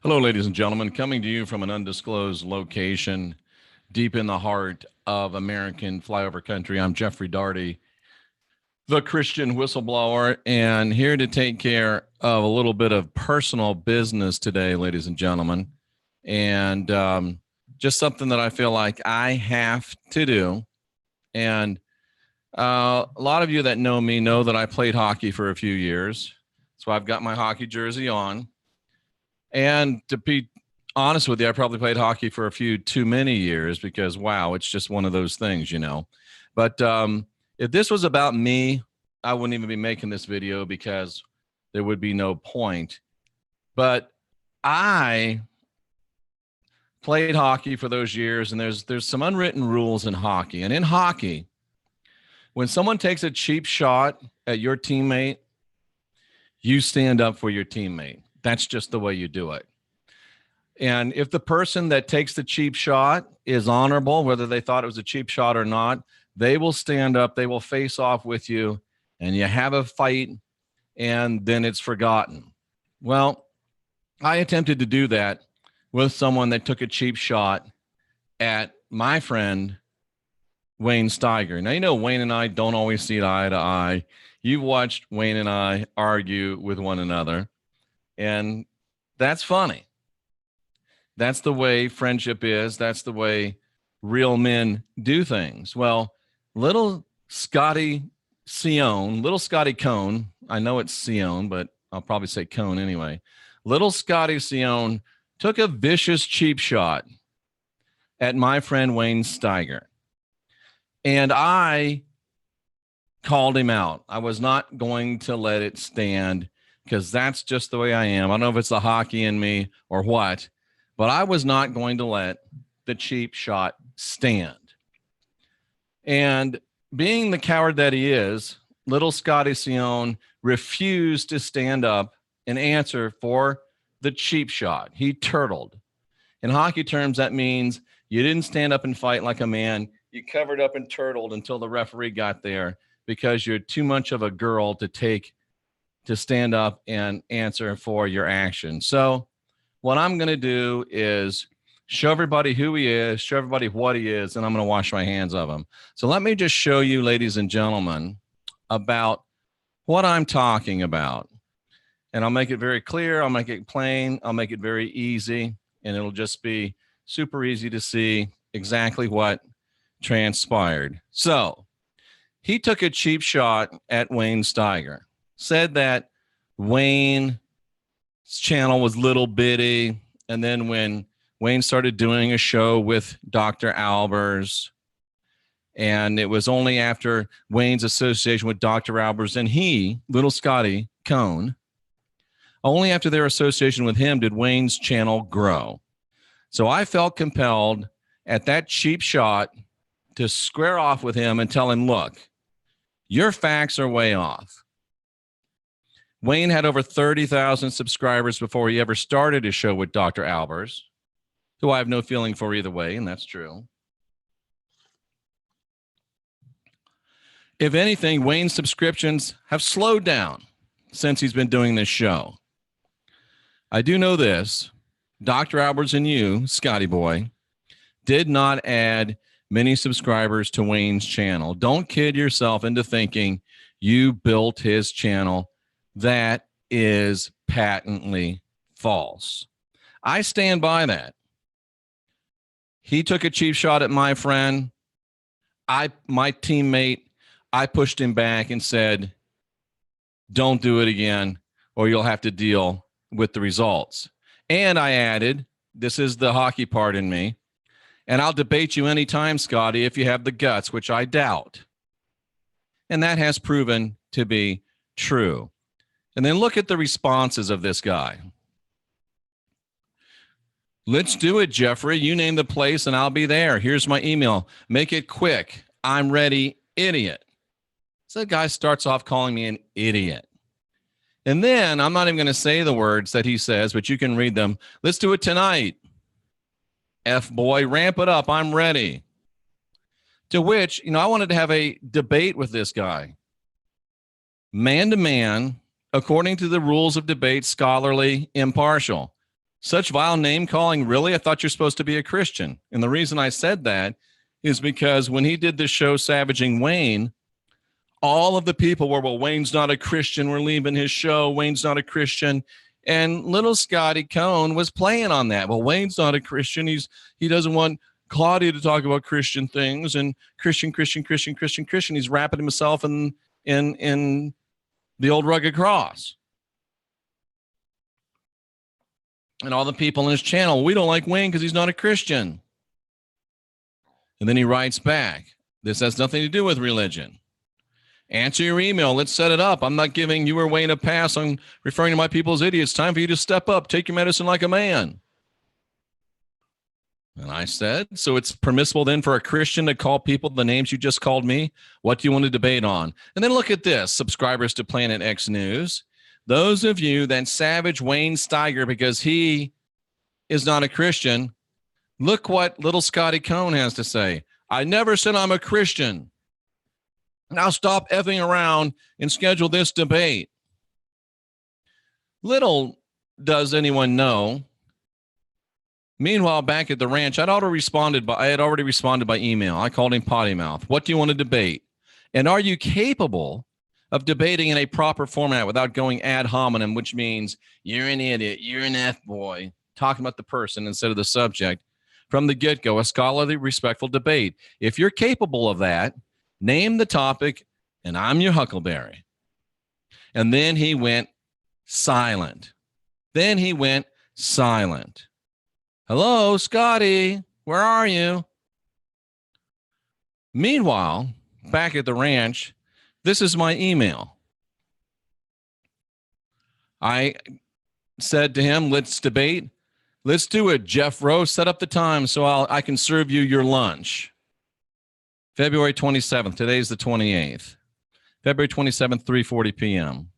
Hello, ladies and gentlemen, coming to you from an undisclosed location deep in the heart of American flyover country. I'm Jeffrey Darty, the Christian whistleblower, and here to take care of a little bit of personal business today, ladies and gentlemen, and just something that I feel like I have to do. And a lot of you that know me know that I played hockey for a few years, so I've got my hockey jersey on. And to be honest with you, I probably played hockey for a few too many years because, wow, it's just one of those things. But if this was about me, I wouldn't even be making this video because there would be no point. But I played hockey for those years, and there's some unwritten rules in hockey. And in hockey, when someone takes a cheap shot at your teammate, you stand up for your teammate. That's just the way you do it. And if the person that takes the cheap shot is honorable, whether they thought it was a cheap shot or not, they will stand up, they will face off with you, and you have a fight, and then it's forgotten. Well, I attempted to do that with someone that took a cheap shot at my friend, Wayne Steiger. Now, you know, Wayne and I don't always see eye to eye. You've watched Wayne and I argue with one another. And that's funny. That's the way friendship is. That's the way real men do things. Well, little Scotty Cone, I know it's Sion, but I'll probably say Cone anyway. Little Scotty Sion took a vicious cheap shot at my friend Wayne Steiger. And I called him out. I was not going to let it stand, because that's just the way I am. I don't know if it's the hockey in me or what, but I was not going to let the cheap shot stand. And being the coward that he is, little Scotty Sion refused to stand up and answer for the cheap shot. He turtled. In hockey terms, that means you didn't stand up and fight like a man. You covered up and turtled until the referee got there because you're too much of a girl to stand up and answer for your actions. So what I'm going to do is show everybody who he is, show everybody what he is, and I'm going to wash my hands of him. So let me just show you, ladies and gentlemen, about what I'm talking about. And I'll make it very clear. I'll make it plain. I'll make it very easy. And it'll just be super easy to see exactly what transpired. So he took a cheap shot at Wayne Steiger. Said that Wayne's channel was little bitty. And then when Wayne started doing a show with Dr. Albers, and it was only after Wayne's association with Dr. Albers and he, little Scotty Cone, only after their association with him did Wayne's channel grow. So I felt compelled at that cheap shot to square off with him and tell him, look, your facts are way off. Wayne had over 30,000 subscribers before he ever started his show with Dr. Albers, who I have no feeling for either way, and that's true. If anything, Wayne's subscriptions have slowed down since he's been doing this show. I do know this. Dr. Albers and you, Scotty Boy, did not add many subscribers to Wayne's channel. Don't kid yourself into thinking you built his channel. That is patently false. I stand by that. He took a cheap shot at my friend. My teammate, I pushed him back and said, don't do it again, or you'll have to deal with the results. And I added, this is the hockey part in me, and I'll debate you anytime, Scotty, if you have the guts, which I doubt. And that has proven to be true. And then look at the responses of this guy. Let's do it, Jeffrey. You name the place and I'll be there. Here's my email. Make it quick. I'm ready, idiot. So the guy starts off calling me an idiot. And then I'm not even going to say the words that he says, but you can read them. Let's do it tonight. F boy, ramp it up. I'm ready. To which, I wanted to have a debate with this guy. Man to man, according to the rules of debate, scholarly, impartial. Such vile name calling, really? I thought you're supposed to be a Christian. And the reason I said that is because when he did the show Savaging Wayne, all of the people were, well, Wayne's not a Christian. We're leaving his show. Wayne's not a Christian. And little Scotty Cohn was playing on that. Well, Wayne's not a Christian. He doesn't want Claudia to talk about Christian things and Christian. He's wrapping himself in the old rugged cross. And all the people in his channel, we don't like Wayne because he's not a Christian. And then he writes back, this has nothing to do with religion. Answer your email. Let's set it up. I'm not giving you or Wayne a pass on referring to my people as idiots. Time for you to step up. Take your medicine like a man. And I said, so it's permissible then for a Christian to call people the names you just called me? What do you want to debate on? And then look at this, subscribers to Planet X News. Those of you that savage Wayne Steiger because he is not a Christian, look what little Scotty Cohn has to say. I never said I'm a Christian. Now stop effing around and schedule this debate. Little does anyone know. Meanwhile, back at the ranch, I had already responded by email. I called him potty mouth. What do you want to debate? And are you capable of debating in a proper format without going ad hominem, which means you're an idiot, you're an F-boy, talking about the person instead of the subject from the get-go, a scholarly, respectful debate. If you're capable of that, name the topic, and I'm your huckleberry. And then he went silent. Hello, Scotty, where are you? Meanwhile, back at the ranch, this is my email. I said to him, let's debate. Let's do it, Jeff Rose. Set up the time so I can serve you your lunch. February 27th. Today's the 28th. February 27th, 3:40 p.m.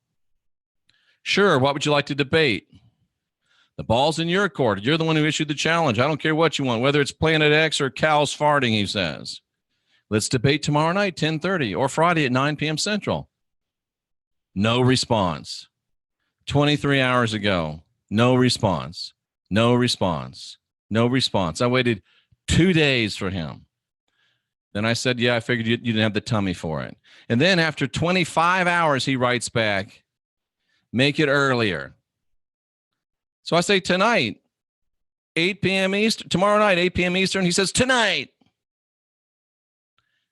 Sure, what would you like to debate? The ball's in your court. You're the one who issued the challenge. I don't care what you want, whether it's Planet X or cows farting, he says. Let's debate tomorrow night, 10:30, or Friday at 9 p.m. Central. No response. 23 hours ago, no response. I waited 2 days for him. Then I said, yeah, I figured you didn't have the tummy for it. And then after 25 hours, he writes back, make it earlier. So I say tonight, 8 p.m. Eastern, tomorrow night, 8 p.m. Eastern. He says, tonight.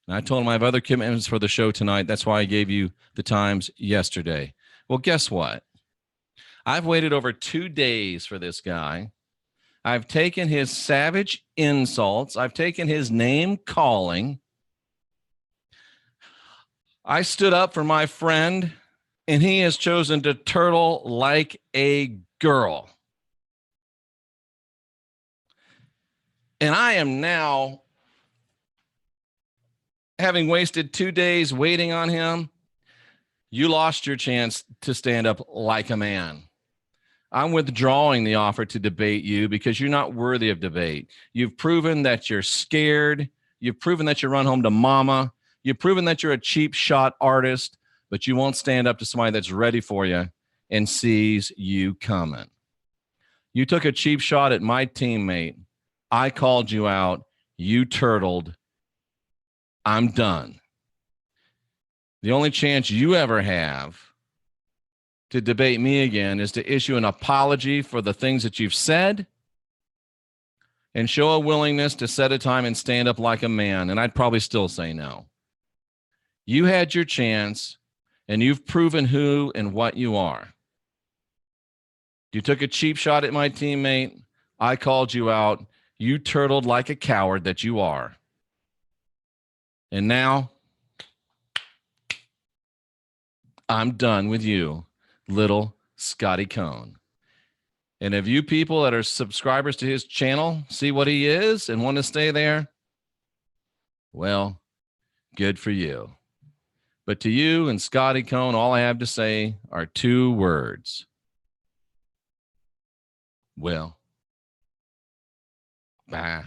And I told him I have other commitments for the show tonight. That's why I gave you the times yesterday. Well, guess what? I've waited over 2 days for this guy. I've taken his savage insults. I've taken his name calling. I stood up for my friend, and he has chosen to turtle like a girl. And I am now, having wasted 2 days waiting on him, you lost your chance to stand up like a man. I'm withdrawing the offer to debate you because you're not worthy of debate. You've proven that you're scared. You've proven that you run home to mama. You've proven that you're a cheap shot artist, but you won't stand up to somebody that's ready for you and sees you coming. You took a cheap shot at my teammate. I called you out. You turtled. I'm done. The only chance you ever have to debate me again is to issue an apology for the things that you've said and show a willingness to set a time and stand up like a man. And I'd probably still say no. You had your chance, and you've proven who and what you are. You took a cheap shot at my teammate. I called you out. You turtled like a coward that you are. And now I'm done with you, little Scotty Cohn. And if you people that are subscribers to his channel see what he is and want to stay there, well, good for you. But to you and Scotty Cohn, all I have to say are 2 words. Well, bye.